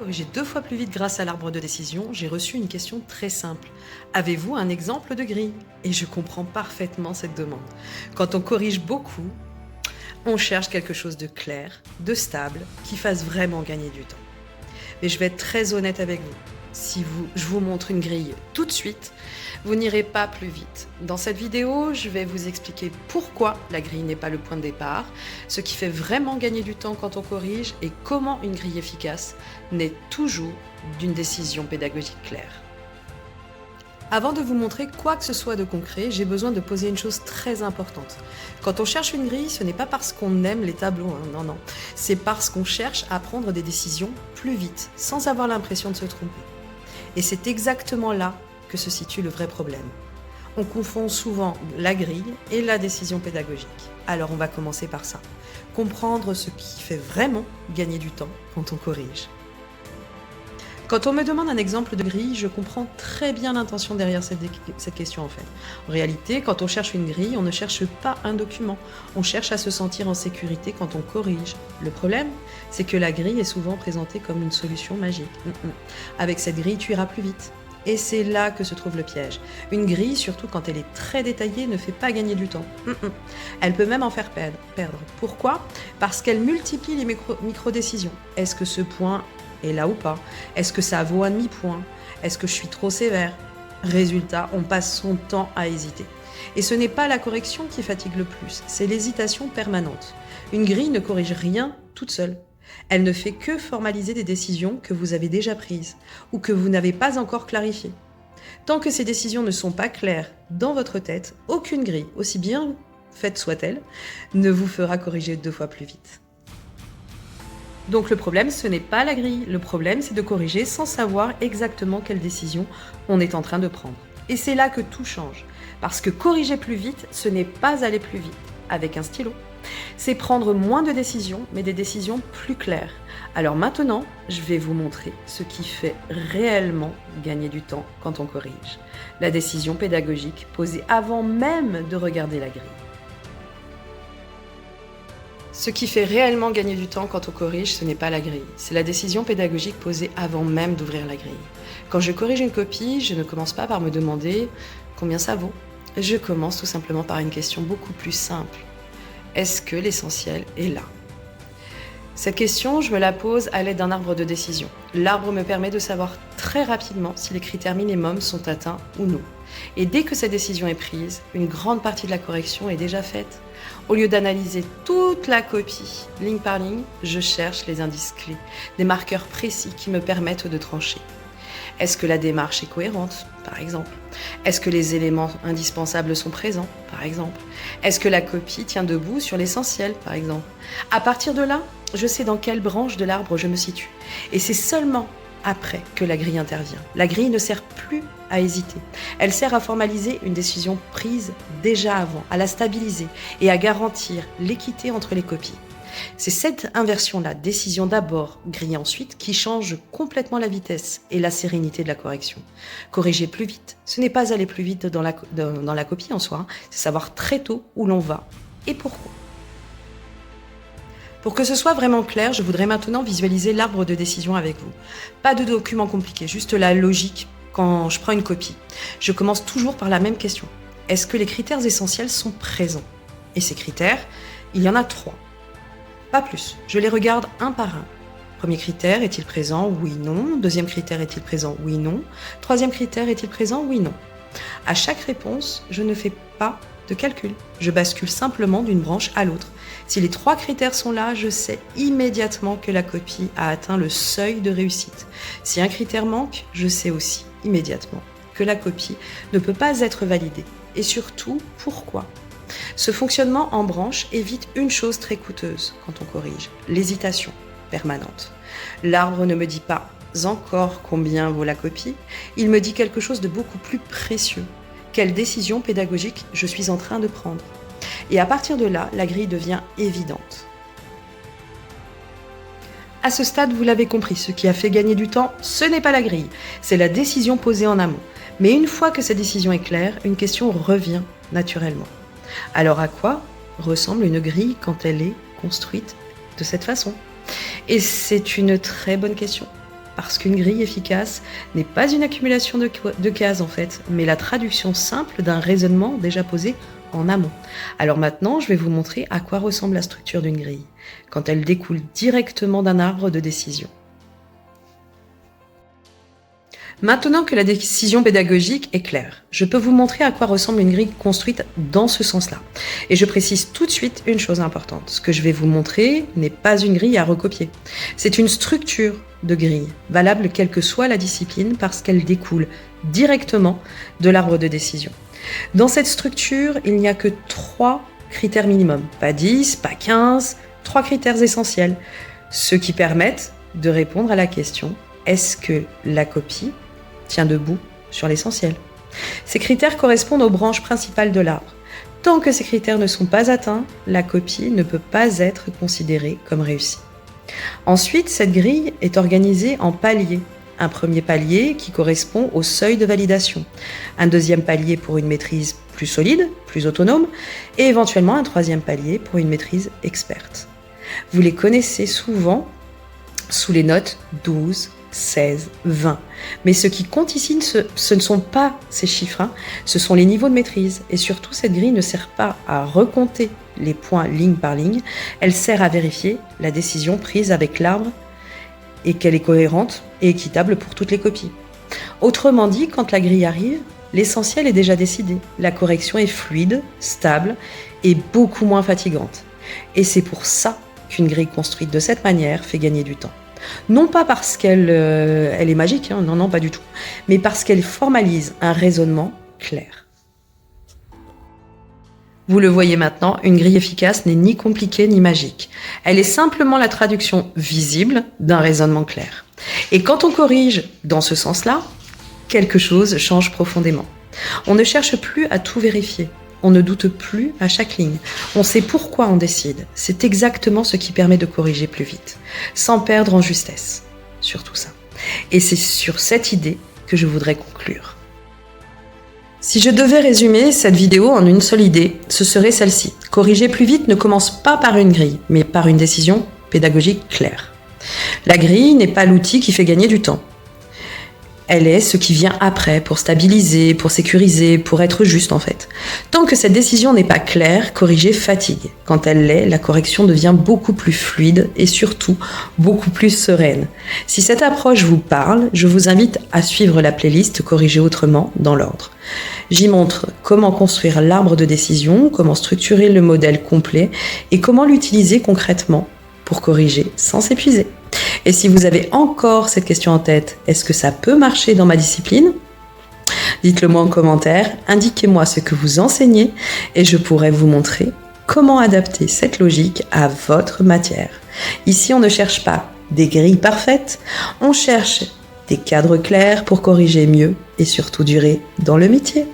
Corriger 2 fois plus vite grâce à l'arbre de décision, j'ai reçu une question très simple. Avez-vous un exemple de grille? Et je comprends parfaitement cette demande. Quand on corrige beaucoup, on cherche quelque chose de clair, de stable, qui fasse vraiment gagner du temps. Mais je vais être très honnête avec vous. Si je vous montre une grille tout de suite, vous n'irez pas plus vite. Dans cette vidéo, je vais vous expliquer pourquoi la grille n'est pas le point de départ, ce qui fait vraiment gagner du temps quand on corrige et comment une grille efficace naît toujours d'une décision pédagogique claire. Avant de vous montrer quoi que ce soit de concret, j'ai besoin de poser une chose très importante. Quand on cherche une grille, ce n'est pas parce qu'on aime les tableaux, non. C'est parce qu'on cherche à prendre des décisions plus vite, sans avoir l'impression de se tromper. Et c'est exactement là que se situe le vrai problème. On confond souvent la grille et la décision pédagogique. Alors on va commencer par ça. Comprendre ce qui fait vraiment gagner du temps quand on corrige. Quand on me demande un exemple de grille, je comprends très bien l'intention derrière cette question en fait. En réalité, quand on cherche une grille, on ne cherche pas un document. On cherche à se sentir en sécurité quand on corrige. Le problème, c'est que la grille est souvent présentée comme une solution magique. Avec cette grille, tu iras plus vite. Et c'est là que se trouve le piège. Une grille, surtout quand elle est très détaillée, ne fait pas gagner du temps. Elle peut même en faire perdre. Pourquoi? Parce qu'elle multiplie les micro-décisions. Est-ce que ce point est là ou pas? Est-ce que ça vaut un demi-point? Est-ce que je suis trop sévère? Résultat, on passe son temps à hésiter. Et ce n'est pas la correction qui fatigue le plus, c'est l'hésitation permanente. Une grille ne corrige rien toute seule. Elle ne fait que formaliser des décisions que vous avez déjà prises ou que vous n'avez pas encore clarifiées. Tant que ces décisions ne sont pas claires dans votre tête, aucune grille, aussi bien faite soit-elle, ne vous fera corriger 2 fois plus vite. Donc le problème, ce n'est pas la grille. Le problème, c'est de corriger sans savoir exactement quelle décision on est en train de prendre. Et c'est là que tout change. Parce que corriger plus vite, ce n'est pas aller plus vite avec un stylo. C'est prendre moins de décisions, mais des décisions plus claires. Alors maintenant, je vais vous montrer ce qui fait réellement gagner du temps quand on corrige. La décision pédagogique posée avant même de regarder la grille. Ce qui fait réellement gagner du temps quand on corrige, ce n'est pas la grille. C'est la décision pédagogique posée avant même d'ouvrir la grille. Quand je corrige une copie, je ne commence pas par me demander combien ça vaut. Je commence tout simplement par une question beaucoup plus simple. Est-ce que l'essentiel est là? Cette question, je me la pose à l'aide d'un arbre de décision. L'arbre me permet de savoir très rapidement si les critères minimums sont atteints ou non. Et dès que cette décision est prise, une grande partie de la correction est déjà faite. Au lieu d'analyser toute la copie, ligne par ligne, je cherche les indices clés, des marqueurs précis qui me permettent de trancher. Est-ce que la démarche est cohérente, par exemple? Est-ce que les éléments indispensables sont présents, par exemple? Est-ce que la copie tient debout sur l'essentiel, par exemple? À partir de là, je sais dans quelle branche de l'arbre je me situe. Et c'est seulement après que la grille intervient. La grille ne sert plus à hésiter. Elle sert à formaliser une décision prise déjà avant, à la stabiliser et à garantir l'équité entre les copies. C'est cette inversion-là, décision d'abord, grille ensuite, qui change complètement la vitesse et la sérénité de la correction. Corriger plus vite, ce n'est pas aller plus vite dans la copie en soi, c'est savoir très tôt où l'on va et pourquoi. Pour que ce soit vraiment clair, je voudrais maintenant visualiser l'arbre de décision avec vous. Pas de document compliqué, juste la logique quand je prends une copie. Je commence toujours par la même question. Est-ce que les critères essentiels sont présents? Et ces critères, il y en a 3. Pas plus. Je les regarde un par un. Premier critère, est-il présent? Oui, non. Deuxième critère, est-il présent? Oui, non. Troisième critère, est-il présent? Oui, non. À chaque réponse, je ne fais pas de calcul. Je bascule simplement d'une branche à l'autre. Si les 3 critères sont là, je sais immédiatement que la copie a atteint le seuil de réussite. Si un critère manque, je sais aussi immédiatement que la copie ne peut pas être validée. Et surtout, pourquoi? Ce fonctionnement en branche évite une chose très coûteuse quand on corrige, l'hésitation permanente. L'arbre ne me dit pas encore combien vaut la copie, il me dit quelque chose de beaucoup plus précieux. Quelle décision pédagogique je suis en train de prendre? Et à partir de là, la grille devient évidente. À ce stade, vous l'avez compris, ce qui a fait gagner du temps, ce n'est pas la grille, c'est la décision posée en amont. Mais une fois que cette décision est claire, une question revient naturellement. Alors à quoi ressemble une grille quand elle est construite de cette façon? Et c'est une très bonne question. parce qu'une grille efficace n'est pas une accumulation de cases en fait, mais la traduction simple d'un raisonnement déjà posé en amont. Alors maintenant, je vais vous montrer à quoi ressemble la structure d'une grille, quand elle découle directement d'un arbre de décision. Maintenant que la décision pédagogique est claire, je peux vous montrer à quoi ressemble une grille construite dans ce sens-là. Et je précise tout de suite une chose importante. Ce que je vais vous montrer n'est pas une grille à recopier. C'est une structure de grille, valable quelle que soit la discipline parce qu'elle découle directement de l'arbre de décision. Dans cette structure, il n'y a que 3 critères minimum, pas 10, pas 15, 3 critères essentiels, ceux qui permettent de répondre à la question « Est-ce que la copie tient debout sur l'essentiel ?» Ces critères correspondent aux branches principales de l'arbre. Tant que ces critères ne sont pas atteints, la copie ne peut pas être considérée comme réussie. Ensuite, cette grille est organisée en paliers. Un premier palier qui correspond au seuil de validation, un deuxième palier pour une maîtrise plus solide, plus autonome, et éventuellement un troisième palier pour une maîtrise experte. Vous les connaissez souvent sous les notes 12, 16, 20. Mais ce qui compte ici, ce ne sont pas ces chiffres, ce sont les niveaux de maîtrise. Et surtout, cette grille ne sert pas à recompter les points ligne par ligne, elle sert à vérifier la décision prise avec l'arbre et qu'elle est cohérente et équitable pour toutes les copies. Autrement dit, quand la grille arrive, l'essentiel est déjà décidé. La correction est fluide, stable et beaucoup moins fatigante. Et c'est pour ça qu'une grille construite de cette manière fait gagner du temps. Non pas parce qu'elle est magique, non, pas du tout, mais parce qu'elle formalise un raisonnement clair. Vous le voyez maintenant, une grille efficace n'est ni compliquée ni magique. Elle est simplement la traduction visible d'un raisonnement clair. Et quand on corrige dans ce sens-là, quelque chose change profondément. On ne cherche plus à tout vérifier. On ne doute plus à chaque ligne. On sait pourquoi on décide. C'est exactement ce qui permet de corriger plus vite, sans perdre en justesse. Surtout ça. Et c'est sur cette idée que je voudrais conclure. Si je devais résumer cette vidéo en une seule idée, ce serait celle-ci. Corriger plus vite ne commence pas par une grille, mais par une décision pédagogique claire. La grille n'est pas l'outil qui fait gagner du temps. Elle est ce qui vient après pour stabiliser, pour sécuriser, pour être juste en fait. Tant que cette décision n'est pas claire, corriger fatigue. Quand elle l'est, la correction devient beaucoup plus fluide et surtout beaucoup plus sereine. Si cette approche vous parle, je vous invite à suivre la playlist Corriger autrement dans l'ordre. J'y montre comment construire l'arbre de décision, comment structurer le modèle complet et comment l'utiliser concrètement pour corriger sans s'épuiser. Et si vous avez encore cette question en tête, est-ce que ça peut marcher dans ma discipline ? Dites-le moi en commentaire, indiquez-moi ce que vous enseignez et je pourrai vous montrer comment adapter cette logique à votre matière. Ici, on ne cherche pas des grilles parfaites, on cherche des cadres clairs pour corriger mieux et surtout durer dans le métier.